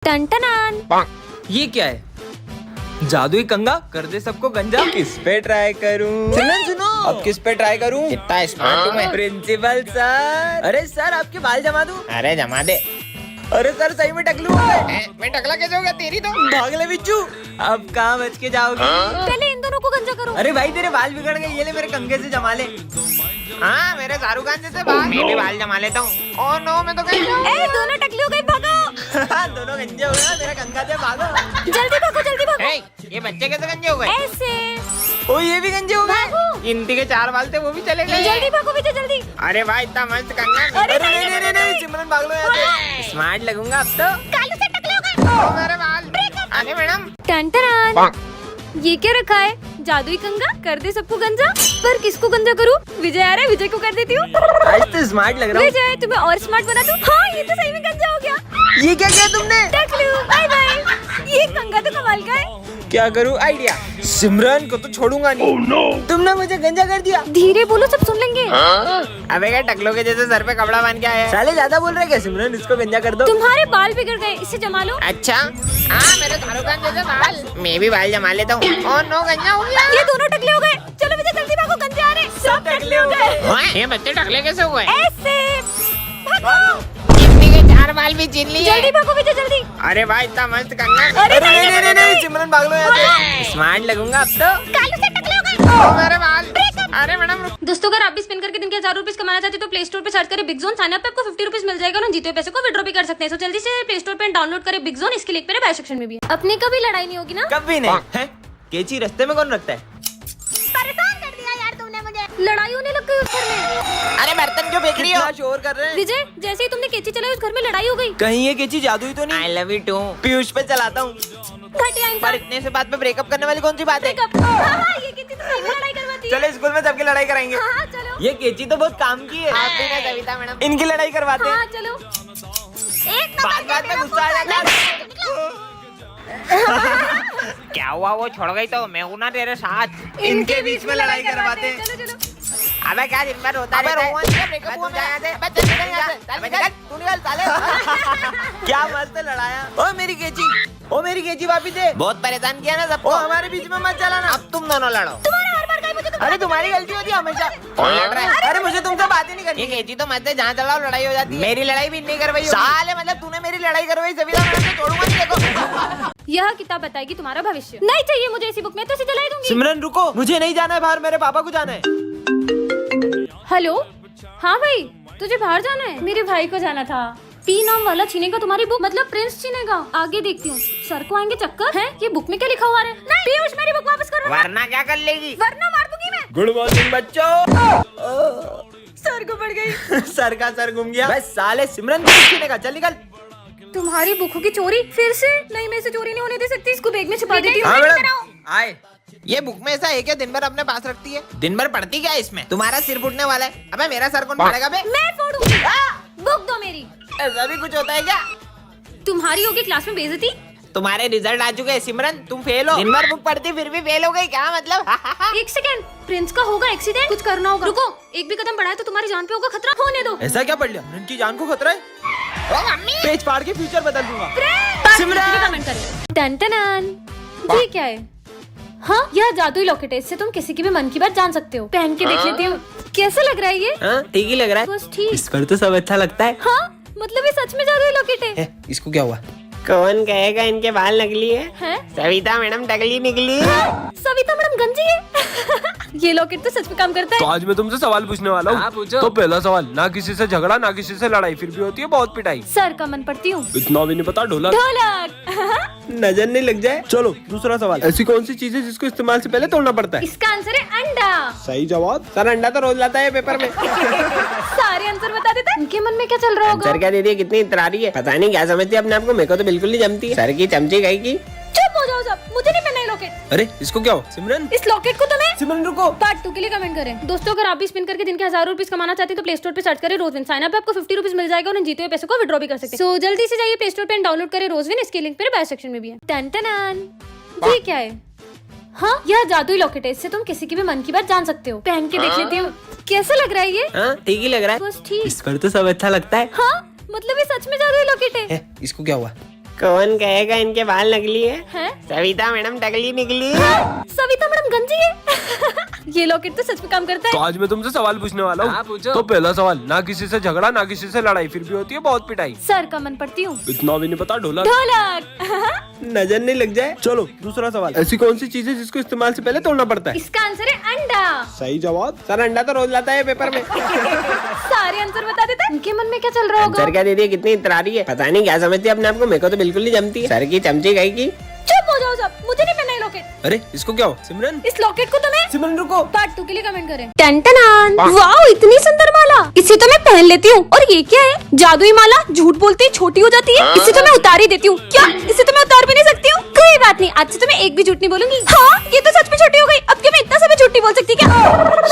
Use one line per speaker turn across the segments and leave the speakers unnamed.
Ton.
ये क्या है? जादुई कंगा कर दे सबको गंजा।
किस पे ट्राई करूं?
सुनो
अब किस पे ट्राई करूं?
कितना स्मार्ट हूँ मैं।
प्रिंसिपल सर, अरे सर आपके बाल जमा दूं?
अरे जमा दे।
अरे सर सही में टकलू
मैं टकला कैसे हो गया तेरी तो।
भाग ले बिच्छू, अब कहाँ बच के जाओगे?
पहले इन दोनों को गंजा करो।
अरे भाई तेरे बाल बिगड़ गए, ये ले मेरे कंगे से जमा ले।
हाँ मेरे शाहरुख खान जैसे बाल। मैं भी बाल जमा लेता हूँ। ओह नो मैं तो गई।
ए दोनों टकली हो गई, भागो
दोनों गंजे हो गए, मेरा कंगा से भागो।
जल्दी भागो जल्दी भागो।
हे, ये बच्चे कैसे गंजे हो गए?
ऐसे
ओ ये भी गंजे हो गए।
भागो
गिनती के 4 बाल थे वो भी चले गए।
जल्दी भागो विजय जल्दी।
अरे भाई इतना मस्त कंगा।
अरे
नहीं, सिमरन भाग लो यहाँ से। स्मार्ट लगूंगा अब तो।
कालू से टकले हो गए।
ओ मेरे बाल। अरे मैडम।
टन। ये क्या रखा है? जादुई कंगा कर दे सबको गंजा। पर किसको गंजा करूं? विजय आ रहा है, विजय को कर देती हूँ।
आज तो स्मार्ट लग रहा हूँ।
विजय तुम्हें और स्मार्ट बना दूं? हाँ ये तो सही में गंजा हो गया।
ये क्या किया तुमने?
टकलू बाय बाय। ये कंगा तो कमाल का है।
क्या करूं? आइडिया। सिमरन को तो छोड़ूंगा नहीं।
तुमने मुझे गंजा कर दिया।
धीरे बोलो सब सुन लेंगे।
अबे क्या टकलों के जैसे सर पे कपड़ा बांध के आया है?
साले ज्यादा बोल रहे क्या? सिमरन इसको गंजा कर दो।
तुम्हारे बाल बिगड़ गए, इसे जमा लो।
अच्छा हाँ मेरे शाहरुख खान जैसे बाल। मैं भी बाल जमा लेता हूँ। ओह नो गंजा हो गया।
ये दोनों टकले हो गए। चलो विजय जल्दी भागो, गंजे आ रहे। सब टकले हो गए।
ओए, ये बच्चे टकले कैसे हुए?
ऐसे भागो
गिनती के 4 बाल भी छीन लिए।
जल्दी भागो विजय जल्दी।
अरे भाई इतना मस्त कंगा।
अरे
नहीं, सिमरन भाग लो यहाँ से। स्मार्ट लगूंगा अब तो।
कालू से टकले हो गए।
ओ मेरे बाल। अरे मैडम रुक।
दोस्तों अगर आप भी स्पिन करके दिन के 1000 रुपीज कमाना चाहते हो तो प्ले स्टोर पे सर्च करें बिग जोन। साइन अप पे आपको 50 रुपीज मिल जाएगा और उन जीते हुए पैसे को विड्रॉ भी कर सकते हैं। तो जल्दी से प्ले स्टोर पे डाउनलोड करें बिग जोन। इसके लिंक मेरे बाय सेक्शन में भी है। अपनी कभी लड़ाई नहीं होगी ना?
कभी नहीं है। केची रास्ते में कौन रखता है?
परेशान कर दिया यार तुमने मुझे। लड़ाई होने लग गई उस घर में।
अरे बर्तन क्यों फेंक रही हो?
कितना शोर कर रहे हैं।
विजय जैसे ही तुमने केची चलाई उस घर में लड़ाई हो गई।
कहीं ये केची जादुई तो नहीं?
I love you too.
Piyush पे चलाता हूँ।
घटिया
पर
इंसान।
इतने से बात पे ब्रेकअप करने वाली कौन सी बात है?
हाँ, ये केची तो सही में लड़ाई करवाती है।
चलो स्कूल में सबकी लड़ाई कराएंगे।
हाँ चलो।
ये केची तो बहुत काम की है।
आप भी ना सविता मैडम।
इनकी लड़ाई करवाते हैं।
हाँ चलो। एक
बात में गुस्सा आ जाता है।
क्या हुआ वो छोड़ गई तो मैं हूं ना तेरे साथ।
इनके बीच में लड़ाई करवाते हैं।
चलो चलो।
अबे क्या दिन भर होता रहता है? ब्रेकअप हुआ यहाँ से। अबे चल निकल यहाँ से। चल निकल। तू निकल साले।
क्या मस्त लड़ाया। ओ मेरी केची, ओ मेरी केची वापस दे।
बहुत परेशान किया ना
ओ
सबको।
हमारे बीच में मत चलाना।
अब तुम दोनों लड़ो।
तुम्हारा हर बार गए मुझे तो।
अरे तुम्हारी गलती होती है हमेशा।
कौन लड़ रहा है?
अरे मुझे तुमसे बात ही नहीं करनी।
ये केची तो मत है, जहाँ चलाओ लड़ाई हो जाती है। मेरी लड़ाई भी नहीं करवाई होगी।
साले मतलब तूने मेरी लड़ाई करवाई, सविता मैडम से छोड़ूंगा नहीं देखो।
यह किताब बताएगी तुम्हारा भविष्य। नहीं चाहिए मुझे इसी बुक में तो इसे जला दूंगी।
सिमरन रुको, मुझे नहीं जाना है बाहर, मेरे पापा को जाना है।
हेलो हाँ भाई तुझे बाहर जाना है? मेरे भाई को जाना था। पी नाम वाला छीनेगा तुम्हारी बुक, मतलब प्रिंस छीनेगा। आगे देखती हूँ। सर को आएंगे चक्कर है? ये बुक में क्या लिखा हुआ है? नहीं पीयूष मेरी बुक वापस करो।
वरना क्या कर लेगी?
वरना मार दूंगी मैं।
गुड मॉर्निंग बच्चों।
सर को पड़ गई।
सर का सर घूम गया। बस साले सिमरन को छीने का, चल निकल।
तुम्हारी बुकों की चोरी फिर से? नहीं मैं इसे चोरी नहीं होने दे सकती। इसको बैग में छुपा देती हूँ।
हाँ मैडम आए।
ये बुक में ऐसा है क्या दिन भर अपने पास रखती है? दिन भर पढ़ती क्या है इसमें? तुम्हारा सिर फूटने वाला है। अबे मेरा सर कौन पड़ेगा बे?
मैं फोड़ूंगी। बुक दो मेरी।
ऐसा भी कुछ होता है क्या?
तुम्हारी होगी क्लास में बेइज्जती।
तुम्हारे रिजल्ट आ चुके हैं सिमरन, तुम फेल हो। दिन भर बुक पढ़ती फिर भी फेल हो गई, क्या मतलब?
एक सेकंड, प्रिंस का होगा एक्सीडेंट, कुछ करना होगा। रुको एक भी कदम बढ़ाए तो तुम्हारी जान पे होगा खतरा। होने दो।
ऐसा क्या पढ़ लिया? इनकी जान को खतरा है।
ओ मम्मी।
पेज फाड़ के फ्यूचर बदल दूंगा।
सिमरन कमेंट करें। टन ये क्या है? हाँ यह जादुई लॉकेट है, इससे तुम किसी की भी मन की बात जान सकते हो। पहन के देख लेती हूँ कैसा लग रहा है ये।
हाँ ठीक ही लग रहा है।
बस ठीक।
इस पर तो सब अच्छा लगता है।
हाँ मतलब ये सच में जादुई लॉकेट है।
इसको क्या हुआ?
कौन कहेगा इनके बाल नकली है?
हैं?
सविता मैडम टकली निकली है।
सविता मैडम गंजी है। ये लॉकेट तो सच में काम करता
तो
है।
आज मैं तुमसे सवाल पूछने वाला
हाँ,
हूँ।
पूछो।
तो पहला सवाल, ना किसी से झगड़ा ना किसी से लड़ाई, फिर भी होती है बहुत पिटाई।
सर का मन पड़ती हूँ।
इतना भी नहीं पता ढोलक।
ढोलक।
नजर नहीं लग जाए।
चलो दूसरा सवाल, ऐसी कौन सी चीज है जिसको इस्तेमाल से पहले तोड़ना पड़ता है?
इसका आंसर है अंडा।
सही जवाब।
सर अंडा तो रोज लाता है पेपर में।
सारे आंसर बता देते हैं। इनके मन में क्या चल रहा होगा?
सर क्या दीदी कितनी इतरारी है, पता नहीं क्या समझती है अपने आप को। मेरे को तो बिल्कुल नहीं जमती है। सर की चमची गई की।
चुप हो जाओ सब, मुझे नहीं पहनना ये लॉकेट।
अरे इसको क्या हो? सिमरन
इस लॉकेट को तुम्हें
सिमरन रुको।
पार्ट 2 के लिए कमेंट करें। दोस्तों अगर आप भी स्पिन करके दिन के 1000 रुपीज कमाना चाहते हैं तो प्ले स्टोर पे सर्च करें रोजविन। साइन अप पे आपको 50 रुपीज मिल जाएगा और उन जीते हुए पैसे को विड्रॉ भी कर सकते हैं। सो जल्दी से जाइए प्ले स्टोर पे डाउनलोड करें रोजविन। इसके लिंक मेरे बाय सेक्शन में भी है। टन ये क्या है? हाँ यह जादुई लॉकेट है, इससे तुम किसी की भी मन की बात जान सकते हो। पहन के देख लेती हूँ कैसा लग रहा है ये।
हाँ ठीक ही लग रहा है।
बस ठीक।
इस पर तो सब अच्छा लगता है।
हाँ मतलब ये सच में जादुई लॉकेट है।
इसको क्या हुआ?
कौन कहेगा इनके बाल नकली है?
हैं?
सविता मैडम टकली निकली।
सविता मैडम गंजी है। ये लॉकेट तो सच में काम करता
तो
है।
आज मैं तुमसे सवाल पूछने वाला
हाँ,
हूँ।
पूछो।
तो पहला सवाल, ना किसी से झगड़ा ना किसी से लड़ाई, फिर भी होती है बहुत पिटाई।
सर का मन पड़ती हूँ।
इतना भी नहीं पता ढोलक।
ढोलक।
नजर नहीं लग जाए।
चलो दूसरा सवाल, ऐसी कौन सी चीज है जिसको इस्तेमाल से पहले तोड़ना पड़ता है?
इसका आंसर है अंडा।
सही जवाब।
सर अंडा तो रोज लाता है पेपर में।
सारे आंसर बता देते हैं। उनके मन में क्या चल रहा होगा?
सर क्या दीदी कितनी इतरारी है, पता नहीं क्या समझती है अपने आप को। मेरे को तो बिल्कुल नहीं जमती है। सर की चमची गई की।
चुप हो जाओ सब, मुझे नहीं पहनना है लॉकेट।
अरे इसको क्या हो सिमरन?
इस लॉकेट को तुम्हें
सिमरन रुको।
पार्ट 2 के लिए कमेंट करें। टन-टनान, वाओ इतनी सुंदर माला, इसे तो मैं पहन लेती हूँ। और ये क्या है? जादुई माला, झूठ बोलती है छोटी हो जाती है। इसे तो मैं उतार ही देती हूँ। क्या इसे तो मैं उतार भी नहीं सकती हूँ? कोई बात नहीं, आज से तो मैं एक भी झूठ नहीं बोलूंगी। हाँ ये तो सच में छोटी हो गई। अब क्या मैं इतना सब झूठ नहीं बोल सकती क्या?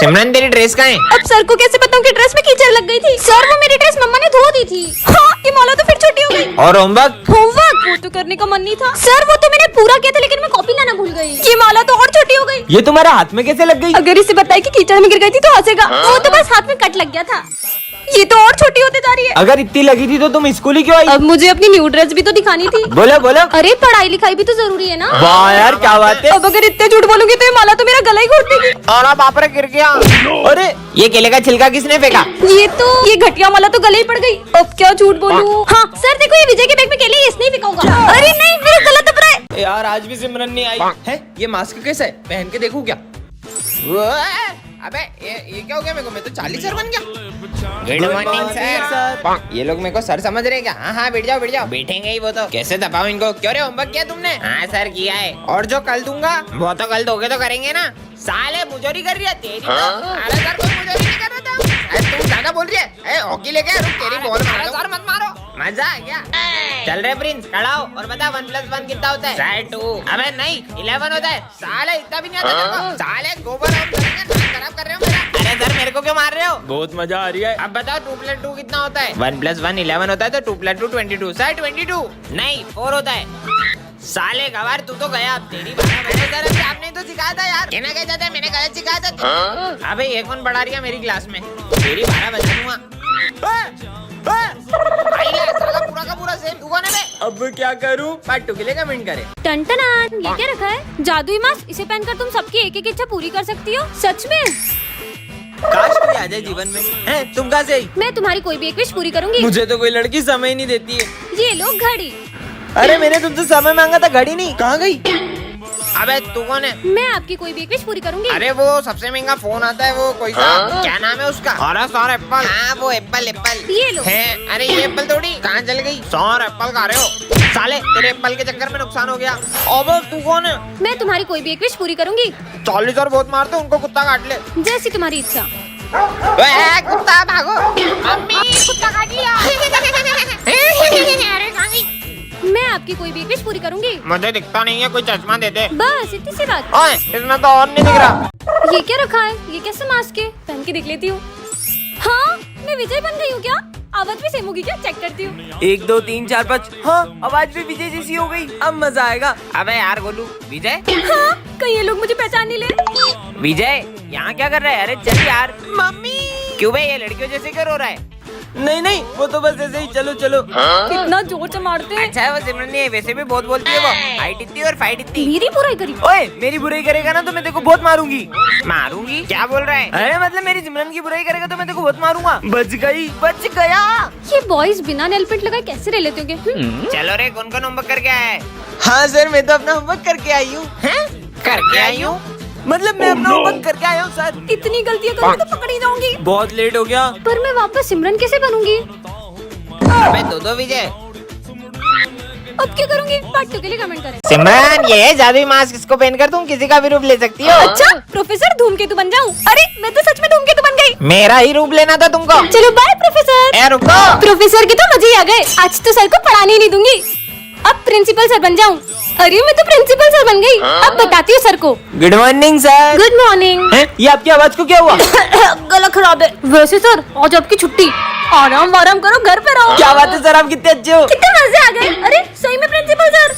सिमरन तेरी ड्रेस कहाँ है?
अब सर को कैसे बताऊँ कि ड्रेस में कीचड़ लग गई थी? सर वो मेरी ड्रेस मम्मा ने धो दी थी। हाँ ये माला तो फिर छोटी हो गई।
और होमवर्क?
होमवर्क वो तो करने का मन नहीं था सर, वो तो मैंने पूरा किया था लेकिन मैं कॉपी लाना भूल गई। ये माला तो और छोटी हो गई।
ये तुम्हारे हाथ में कैसे लग गई?
अगर इसे बताए कि कीचड़ में गिर गई थी तो हंसेगा। वो तो बस हाथ में कट लग गया था। ये तो और छोटी होते जा रही है।
अगर इतनी लगी थी तो तुम स्कूल ही क्यों आई?
अब मुझे अपनी न्यू ड्रेस भी तो दिखानी थी।
बोलो बोलो।
अरे पढ़ाई लिखाई भी तो जरूरी है ना।
वाह यार क्या बात है।
अब अगर इतने झूठ बोलूंगी तो ये माला तो मेरा गला ही घोट देगी।
और बाप रे गिर गया।
अरे
ये केले का छिलका किसने फेंका?
ये घटिया माला तो गले ही पड़ गई। अब क्या झूठ बोलूं? हाँ सर देखो ये विजय के बैग में केले, इसने ही फेंकाऊंगा। अरे नहीं मेरा गला दब रहा है।
यार आज भी सिमरन नहीं आई है। ये मास्क कैसा है? पहन के देखूं क्या?
अबे ये क्या हो गया? मेरे को मैं तो 40 सर बन गया। Good morning sir. ये लोग मेरे को सर समझ रहे हैं क्या? हाँ हाँ बैठ जाओ बैठ जाओ। बैठेंगे ही वो तो। कैसे दबाओ इनको? क्यों रे होमवर्क किया तुमने? हाँ सर किया है। और जो कल दूंगा वो तो कल दोगे तो करेंगे ना। साले मुजोरी कर रही है तेरी तो। अरे सर कोई मुजोरी नहीं कर रहा था। अरे तुम ज्यादा बोल रही है। हॉकी लेके रुक, तेरी बॉल मारो सर मत मारो। मजा आ गया। चल रहे प्रिंस खड़ा हो और बता 1+1 कितना होता है? सर 2। अबे नहीं 11 होता है। साले इतना भी नहीं आता तेरे को। साले गोबर खराब कर रहे हो मेरा। अरे सर मेरे को क्यों मार रहे हो?
बहुत मजा आ रही है।
अब बताओ 2+2 कितना होता है? 1+1 11 होता है तो 2+2 22। सर 22 नहीं 4 होता है। साले गवार तू तो गया। अब तेरी सर अभी आपने तो सिखाया था यार। कहना क्या चाहता है? मैंने गलत सिखाया था। अबे ये कौन पढ़ा रही है मेरी क्लास में? तेरी 12 बजा दूंगा। पूरा का पूरा सेम। तू कौन है बे?
अब क्या करूं? पार्ट 2 के लिए कमेंट करें।
टन-टनान, ये क्या रखा है? जादुई मास्क, इसे पहनकर तुम सबकी एक एक इच्छा पूरी कर सकती हो। सच में?
काश कोई आ जाए जीवन में। हैं तुम कहाँ से आई?
मैं तुम्हारी कोई भी एक विश पूरी करूंगी।
मुझे तो कोई लड़की समय नहीं देती है।
ये लो घड़ी।
अरे मैंने तुमसे समय मांगा था, घड़ी नहीं। कहाँ गई?
अबे तू कौन है?
मैं आपकी कोई भी एक विश पूरी करूंगी।
अरे वो सबसे महंगा फोन आता है वो कोई सा। क्या नाम है उसका? अरे सौर एप्पल। हाँ वो एप्पल।
ये लो।
है अरे ये एप्पल थोड़ी कहाँ चल गई? सौर एप्पल खा रहे हो साले। तेरे एप्पल के चक्कर में नुकसान हो गया। अब तू कौन है?
मैं तुम्हारी कोई भी एक विश पूरी करूंगी।
40 और बहुत मारते उनको कुत्ता काट ले।
जैसी तुम्हारी इच्छा।
कुत्ता भागो। मम्मी कुत्ता काट लिया। अरे कहाँ गई?
मैं आपकी कोई भी एक विश पूरी करूंगी।
मुझे दिखता नहीं है, कोई चश्मा दे दे।
बस इतनी सी बात।
ओए इसमें तो और नहीं दिख रहा।
ये क्या रखा है? ये कैसे मास्क है? पहन के देख लेती हूँ। हाँ मैं विजय बन गई हूँ क्या? आवाज भी सेम होगी क्या? चेक करती हूँ।
1 2 3 4 5। हाँ आवाज भी विजय जैसी हो गई। अब मजा आएगा।
अबे यार गोलू विजय।
हाँ कहीं ये लोग मुझे पहचान नहीं ले।
विजय यहाँ क्या कर रहा है? अरे चल यार। मम्मी क्यों भाई ये लड़कियों जैसे क्यों रो रहा है?
नहीं वो तो बस ऐसे ही। चलो चलो।
कितना जोर से मारते हैं।
अच्छा है वो सिमरन नहीं है, वैसे भी बहुत बोलती है वो। हाइट इतनी और फाइट इतनी।
मेरी बुराई करी।
ओए मेरी बुराई करेगा ना तो मैं तेरे को बहुत मारूंगी।
मारूंगी? क्या बोल रहा है?
अरे मतलब मेरी सिमरन की बुराई करेगा तो मैं तेरे को बहुत मारूंगा। बच गया।
ये बॉयज बिना नेल पेंट लगाए कैसे रह लेते होंगे?
चलो रे कौन कौन होमवर्क करके आया है?
हाँ सर मैं तो अपना होमवर्क करके आई हूँ।
करके आई हूँ
मतलब मैं अपना होमवर्क करके आया हूँ सर।
इतनी गलतियाँ करूंगी तो पकड़ी जाऊंगी।
बहुत लेट हो गया।
पर मैं वापस सिमरन कैसे बनूंगी?
अबे दो विजय।
अब क्या करूंगी? पार्ट 2 के लिए कमेंट करें।
सिमरन ये जादुई मास्क इसको पहनकर तुम किसी का भी रूप ले सकती हो।
अच्छा प्रोफेसर धूमकेतु बन जाऊं? अरे मैं तो सच में धूमकेतु बन गई।
मेरा ही रूप लेना था तुमको।
चलो बाय प्रोफेसर।
ए रुको।
प्रोफेसर के तो मजे ही आ गए। आज तो सर को पढ़ाने ही नहीं दूंगी। अब प्रिंसिपल सर बन जाऊं? अरे मैं तो प्रिंसिपल सर बन गई। अब बताती हूँ सर को।
Good morning sir.
Good morning.
ये आपकी आवाज को क्या हुआ?
गला खराब है। वैसे सर आज आपकी छुट्टी। आराम करो, घर पे रहो।
क्या बात है सर, आप कितने अच्छे हो।
कितने मजे आ गए। अरे सही में प्रिंसिपल सर।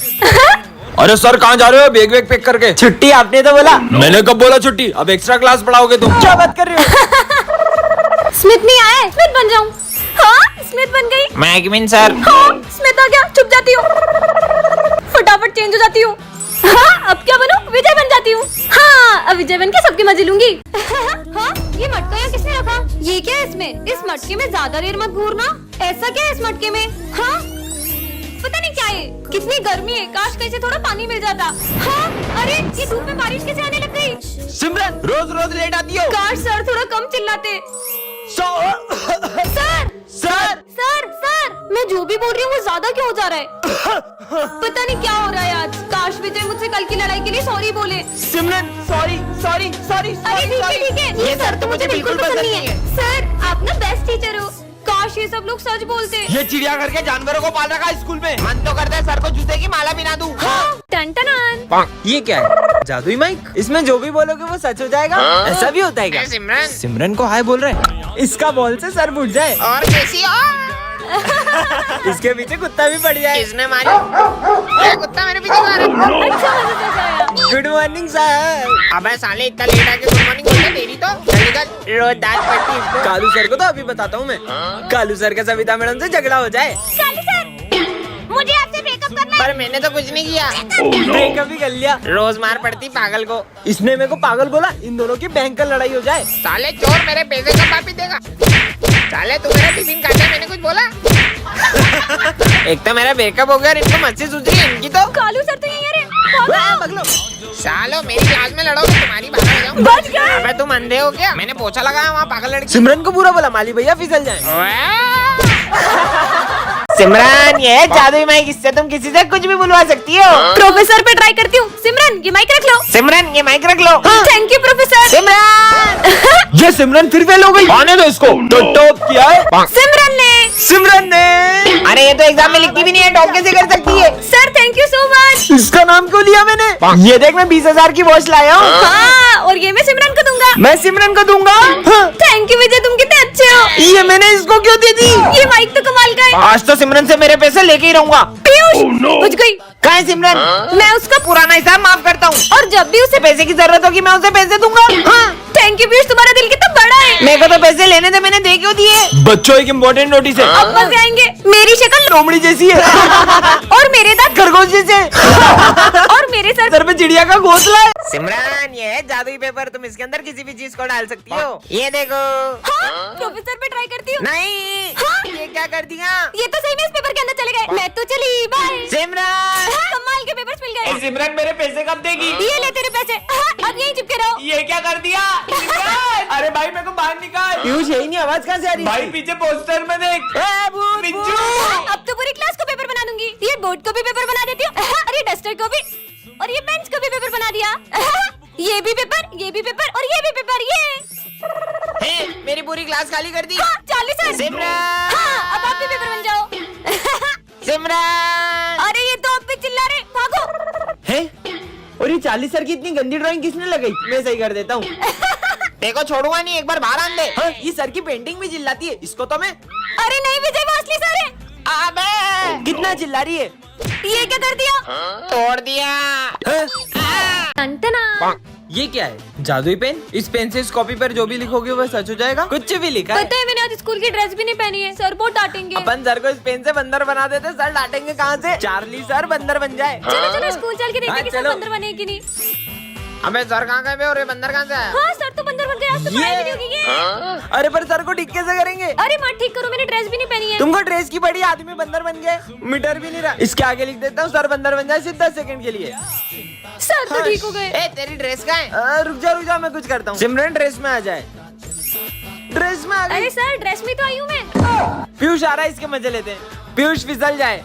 अरे सर कहाँ जा रहे हो? बैग पैक करके।
छुट्टी आपने तो बोला।
मैंने कब बोला छुट्टी? अब एक्स्ट्रा क्लास पढ़ाओगे तुम।
क्या बात कर रहे हो?
स्मिथ नहीं आए, स्मिथ बन जाऊं? हाँ स्मिथ बन गई।
मैं एडमिन सर।
हाँ स्मिथ आ गया, चुप जाती हूँ, फटाफट चेंज हो जाती हूँ। हाँ अब क्या बनूं? विजय बन जाती हूँ। हाँ अब विजय बन के सबके मजे लूंगी। हाँ ये मटका यहाँ किसने रखा? ये क्या है इसमें? इस मटके में ज्यादा देर मत घूरना। ऐसा क्या है इस मटके में? हाँ पता नहीं क्या है, कितनी गर्मी है, काश कहीं से थोड़ा पानी मिल जाता। हाँ अरे ये धूप में बारिश कैसे आने लग गई?
सिमरन रोज रोज लेट आती हो।
काश सर थोड़ा कम चिल्लाते। सर
सर
सर मैं जो भी बोल रही हूँ वो ज्यादा क्यों हो जा रहा है? पता नहीं क्या हो रहा है आज। काश विजय मुझसे कल की लड़ाई के लिए सॉरी बोले।
सिमरन सॉरी सॉरी सॉरी
अरे ठीक है ये सर तो मुझे बिल्कुल पसंद नहीं है। सर आप ना बेस्ट टीचर हो, काश ये सब लोग सच बोलते।
ये चिड़ियाघर के जानवरों को पाल रखा है स्कूल में।
मन तो करता है सर को जूते की माला बिना दूं।
टन
ये क्या है? जादुई माइक? इसमें जो भी बोलोगे वो सच हो जाएगा? ऐसा भी होता है क्या?
सिमरन
सिमरन को हाय बोल रहे हैं। इसका बॉल से सर फूट जाए
और कैसी हो?
इसके पीछे कुत्ता भी पड़ जाए।
किसने मारी? क्या कुत्ता मेरे पीछे मारा?
अच्छा मजा आया।
Good morning sir.
अबे साले इतना लेट आके गुड मॉर्निंग बोलते तेरी तो चल निकल, रोज दांत पड़ती है इसको।
कालू सर को तो अभी बताता हूँ मैं। कालू सर का सविता मैडम से झगड़ा हो जाए।
काली सर मुझे आपसे ब्रेकअप करना है।
पर मैंने तो कुछ नहीं किया।
ब्रेकअप भी कर लिया।
रोज मार पड़ती पागल को।
इसने मेरे को पागल बोला, इन दोनों की भयंकर लड़ाई हो जाए।
साले चोर मेरे पैसे कब वापिस देगा? साले तू मेरा टिफिन काटा, मैंने कुछ बोला? एक तो मेरा ब्रेकअप हो गया और इनको मस्ती सूझ रही है इनकी तो।
कालू सर तो यही है रे।
पगलो।
सालो मेरी क्लास में लड़ोगे तुम्हारी बात हो जाऊं।
बच गए।
अबे तुम अंधे हो क्या? मैंने पोछा लगाया वहाँ पागल लड़की।
सिमरन को बुरा बोला, माली भैया फिसल जाए।
सिमरन ये जादुई माइक, इससे तुम किसी से कुछ भी बुलवा सकती हो।
प्रोफेसर पे ट्राई करती हूँ। सिमरन ये माइक रख लो।
सिमरन ये माइक रख लो।
Thank you professor.
सिमरन
ये सिमरन फिर फेल हो गई। आने दो इसको। तो टॉप किया है
सिमरन ने।
सिमरन ने।
अरे ये तो एग्जाम में लिखती भी नहीं है, टॉप कैसे कर सकती है?
Sir thank you so much.
इसका नाम क्यों लिया मैंने? ये देख मैं 20,000 की वॉच लाया हूँ।
हाँ और ये मैं सिमरन को दूंगा।
मैं सिमरन को दूंगा।
थैंक यू विजय, तुम कितने अच्छे हो।
ये मैंने इसको क्यों दे दी?
ये माइक तो कमाल का है।
आज तो सिमरन से मेरे पैसे लेके ही रहूंगा।
पीयूष बुझ गई।
कहाँ है सिमरन?
मैं उसका
पुराना हिसाब माफ करता हूँ
और जब भी उसे
पैसे की जरूरत होगी मैं उसे पैसे दूंगा। हाँ।
थैंक यू पीयूष, तुम्हारा दिल कितना बड़ा है।
मेरे को तो पैसे लेने थे, मैंने दे क्यों दिए?
बच्चों एक इम्पोर्टेंट नोटिस है।
अब मजे आएंगे। मेरी शक्ल
लोमड़ी जैसी है
और मेरे दांत
खरगोश जैसे।
और मेरे सर
सर पे चिड़िया का घोंसला है।
सिमरन ये है जादुई पेपर, तुम इसके अंदर किसी भी चीज को डाल सकती हो। ये देखो।
प्रोफेसर पे ट्राई करती हूँ।
नहीं ये क्या कर दिया?
ये तो सही में इस पेपर के अंदर चले गए। मैं तो चली बाय।
सिमरन
कमाल के पेपर्स मिल गए।
सिमरन मेरे पैसे कब देगी?
ये ले तेरे पैसे। अब यहीं चिपके रहो।
ये क्या कर दिया? अरे भाई मेरे को बाहर निकाल। पीयूष यही नहीं, आवाज कहाँ से आ रही? भाई पीछे पोस्टर में देख। बिज्जू।
अब तो पूरी क्लास को पेपर बना दूंगी। ये बोर्ड को भी पेपर बना देती हूँ और ये डस्टर को भी और ये बेंच को भी पेपर बना दिया। ये भी पेपर, ये भी पेपर और ये भी पेपर। ये
मेरी पूरी क्लास खाली कर दी।
हाँ, 40 सर।
सिमरन।
हाँ, अब आप भी पेपर बन जाओ।
सिमरन
अरे ये तो अब भी चिल्ला रहे, भागो।
है? और ये 40 सर की इतनी गंदी ड्राइंग किसने लगाई? मैं सही कर देता हूँ।
देखो छोड़ूंगा नहीं, एक बार बाहर आन दे।
हाँ, ये सर की पेंटिंग भी चिल्लाती है, इसको तो मैं।
अरे नहीं विजय, वो असली सर है।
अबे
कितना चिल्ला रही है?
ये क्या कर दिया?
तोड़ दिया।
टंटना।
ये क्या है? जादुई पेन? इस पेन से इस कॉपी पर जो भी लिखोगे वह सच हो जाएगा? कुछ भी लिखा है।
पता है मैंने आज स्कूल की ड्रेस भी नहीं पहनी है, सर बहुत डांटेंगे।
अपन सर को इस पेन से बंदर बना देते, सर डांटेंगे कहाँ से? चार्ली सर बंदर बन जाए।
चलो चलो स्कूल चल के देखते
हाँ,
हैं कि सर
चलो।
बंदर बने कि नहीं।
अबे सर कहाँ गए बे और ये बंदर कहाँ से आया?
हाँ सर तो बंदर बन गए, आज तो पढ़ाई भी नहीं होगी ये।
अरे पर सर को ठीक कैसे करेंगे?
अरे माँ ठीक करो, मैंने ड्रेस भी नहीं पहनी है।
तुमको ड्रेस की बड़ी, आदमी बंदर बन गए, मीटर भी नहीं रहा। इसके आगे लिख देता हूँ, सर बंदर बन जाए सिर्फ 10 सेकंड के लिए।
सर तो ठीक हो गए।
ए तेरी ड्रेस कहाँ है?
रुक जा मैं कुछ करता हूँ। सिमरन ड्रेस में आ जाए। ड्रेस में आ गई।
अरे सर ड्रेस में तो आई हूँ मैं।
पीयूष आ रहा है, इसके मजे लेते हैं। पीयूष फिसल जाए।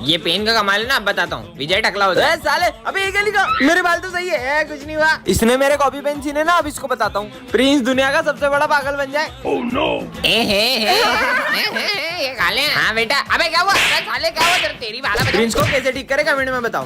ये पेन का कमाल है ना, अब बताता हूँ। विजय टकला हो जाए।
साले अबे ये क्या लिखा? मेरे बाल तो सही है, कुछ नहीं हुआ। इसने मेरे कॉपी पेन छीने ना, अब इसको बताता हूँ। प्रिंस दुनिया का सबसे बड़ा पागल बन जाए।
ये खा ले। हाँ बेटा। अबे क्या हुआ? अबे साले क्या हुआ? तेरी बाला बजा।
प्रिंस को कैसे ठीक करे कमेंट में बताओ।